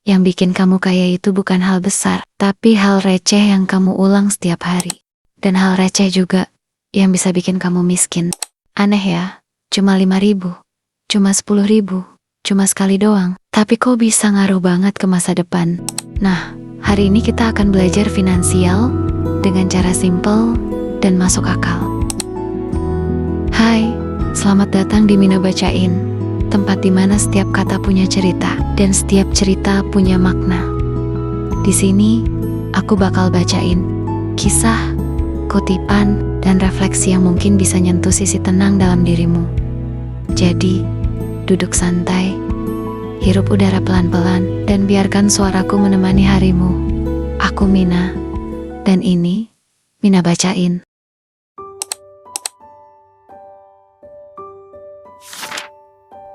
Yang bikin kamu kaya itu bukan hal besar, tapi hal receh yang kamu ulang setiap hari. Dan hal receh juga yang bisa bikin kamu miskin. Aneh ya, cuma 5.000, cuma 10.000, cuma sekali doang. Tapi kok bisa ngaruh banget ke masa depan. Nah, hari ini kita akan belajar finansial dengan cara simple dan masuk akal. Hai, selamat datang di Mina Bacain. Tempat di mana setiap kata punya cerita dan setiap cerita punya makna. Di sini, aku bakal bacain kisah, kutipan, dan refleksi yang mungkin bisa nyentuh sisi tenang dalam dirimu. Jadi, duduk santai, hirup udara pelan-pelan, dan biarkan suaraku menemani harimu. Aku Mina, dan ini Mina Bacain.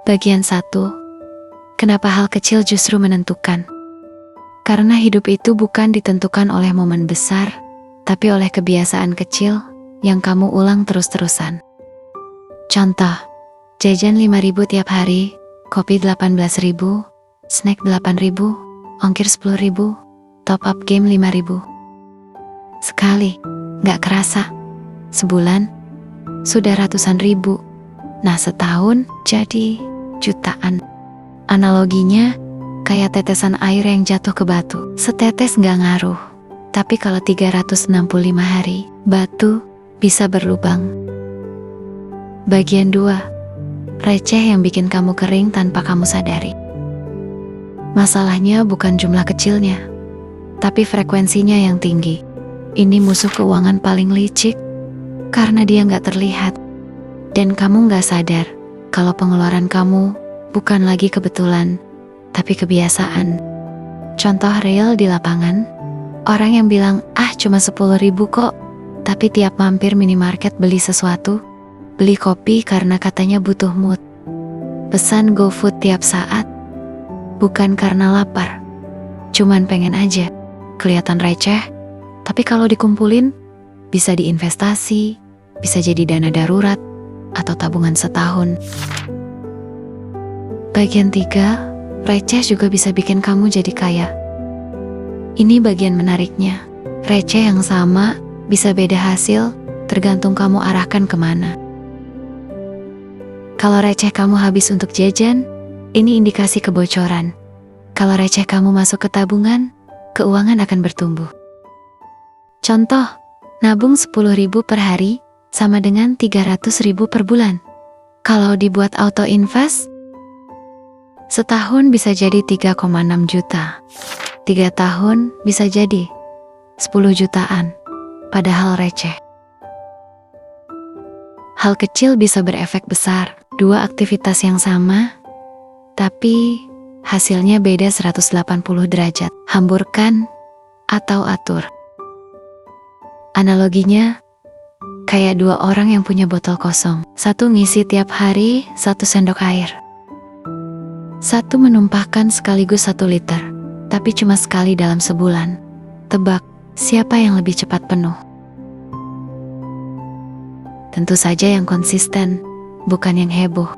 Bagian 1. Kenapa hal kecil justru menentukan? Karena hidup itu bukan ditentukan oleh momen besar, tapi oleh kebiasaan kecil yang kamu ulang terus-terusan. Contoh, jajan 5.000 tiap hari, kopi 18.000, snack 8.000, ongkir 10.000, top up game 5.000. Sekali, gak kerasa. Sebulan, sudah ratusan ribu. Nah, setahun jadi jutaan. Analoginya kayak tetesan air yang jatuh ke batu. Setetes gak ngaruh, tapi kalau 365 hari, batu bisa berlubang. Bagian 2. Receh yang bikin kamu kering tanpa kamu sadari. Masalahnya bukan jumlah kecilnya, tapi frekuensinya yang tinggi. Ini musuh keuangan paling licik, karena dia gak terlihat. Dan kamu gak sadar kalau pengeluaran kamu bukan lagi kebetulan, tapi kebiasaan. Contoh real di lapangan, orang yang bilang, cuma 10.000 kok, tapi tiap mampir minimarket beli sesuatu, beli kopi karena katanya butuh mood. Pesan GoFood tiap saat, bukan karena lapar, cuman pengen aja. Kelihatan receh, tapi kalau dikumpulin, bisa diinvestasi, bisa jadi dana darurat, atau tabungan setahun. Bagian 3, receh juga bisa bikin kamu jadi kaya. Ini bagian menariknya. Receh yang sama bisa beda hasil, tergantung kamu arahkan kemana. Kalau receh kamu habis untuk jajan, ini indikasi kebocoran. Kalau receh kamu masuk ke tabungan, keuangan akan bertumbuh. Contoh, nabung 10.000 per hari sama dengan 300.000 per bulan. Kalau dibuat auto invest, setahun bisa jadi 3,6 juta. 3 tahun bisa jadi 10 jutaan, padahal receh. Hal kecil bisa berefek besar. 2 aktivitas yang sama, tapi hasilnya beda 180 derajat. Hamburkan atau atur. Analoginya, kayak 2 orang yang punya botol kosong. Satu ngisi tiap hari 1 sendok air. Satu menumpahkan sekaligus 1 liter, tapi cuma sekali dalam sebulan. Tebak, siapa yang lebih cepat penuh? Tentu saja yang konsisten, bukan yang heboh.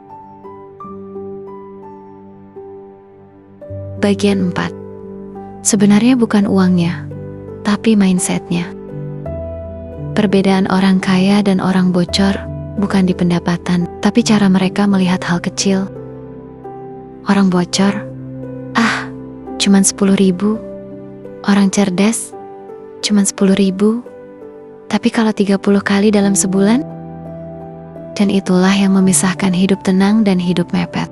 Bagian 4. Sebenarnya bukan uangnya, tapi mindsetnya. Perbedaan orang kaya dan orang bocor bukan di pendapatan, tapi cara mereka melihat hal kecil. Orang bocor, cuman 10.000. Orang cerdas, cuman 10.000. Tapi kalau 30 kali dalam sebulan, dan itulah yang memisahkan hidup tenang dan hidup mepet.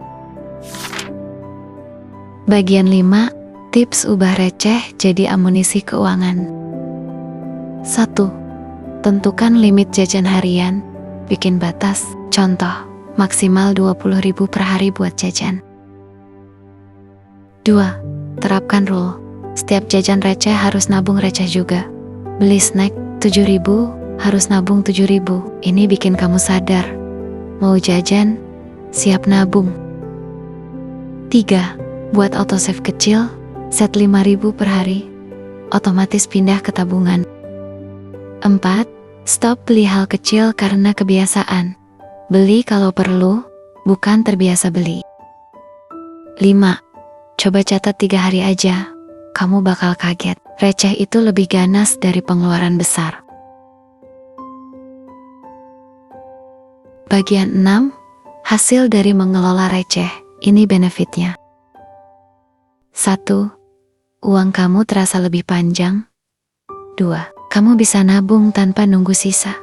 Bagian 5, tips ubah receh jadi amunisi keuangan. 1. Tentukan limit jajan harian, bikin batas. Contoh, maksimal 20.000 per hari buat jajan. 2. Terapkan rule. Setiap jajan receh harus nabung receh juga. Beli snack 7.000, harus nabung 7.000. Ini bikin kamu sadar. Mau jajan, siap nabung. 3. Buat autosave kecil, set 5.000 per hari. Otomatis pindah ke tabungan. 4. Stop beli hal kecil karena kebiasaan. Beli kalau perlu, bukan terbiasa beli. 5. Coba catat 3 hari aja, kamu bakal kaget. Receh itu lebih ganas dari pengeluaran besar. Bagian 6, hasil dari mengelola receh. Ini benefitnya. 1. Uang kamu terasa lebih panjang. 2. Kamu bisa nabung tanpa nunggu sisa.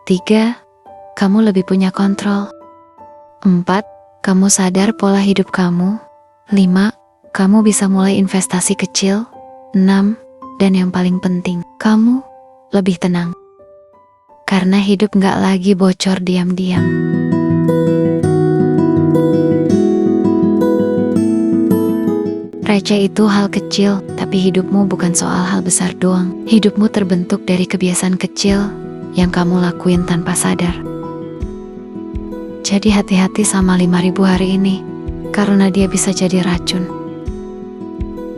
3. Kamu lebih punya kontrol. 4. Kamu sadar pola hidup kamu. 5. Kamu bisa mulai investasi kecil. 6. Dan yang paling penting, kamu lebih tenang. Karena hidup gak lagi bocor diam-diam. Receh itu hal kecil, tapi hidupmu bukan soal hal besar doang. Hidupmu terbentuk dari kebiasaan kecil yang kamu lakuin tanpa sadar. Jadi hati-hati sama 5.000 hari ini, karena dia bisa jadi racun.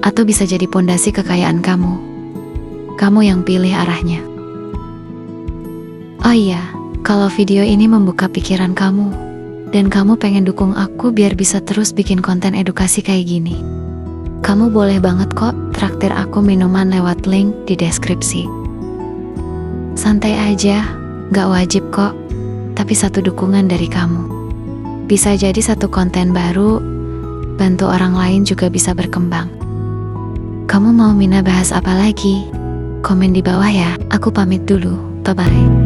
Atau bisa jadi pondasi kekayaan kamu. Kamu yang pilih arahnya. Oh iya, kalau video ini membuka pikiran kamu, dan kamu pengen dukung aku biar bisa terus bikin konten edukasi kayak gini, kamu boleh banget kok traktir aku minuman lewat link di deskripsi. Santai aja, gak wajib kok, tapi satu dukungan dari kamu bisa jadi satu konten baru, bantu orang lain juga bisa berkembang. Kamu mau Mina bahas apa lagi? Komen di bawah ya, aku pamit dulu, bye-bye.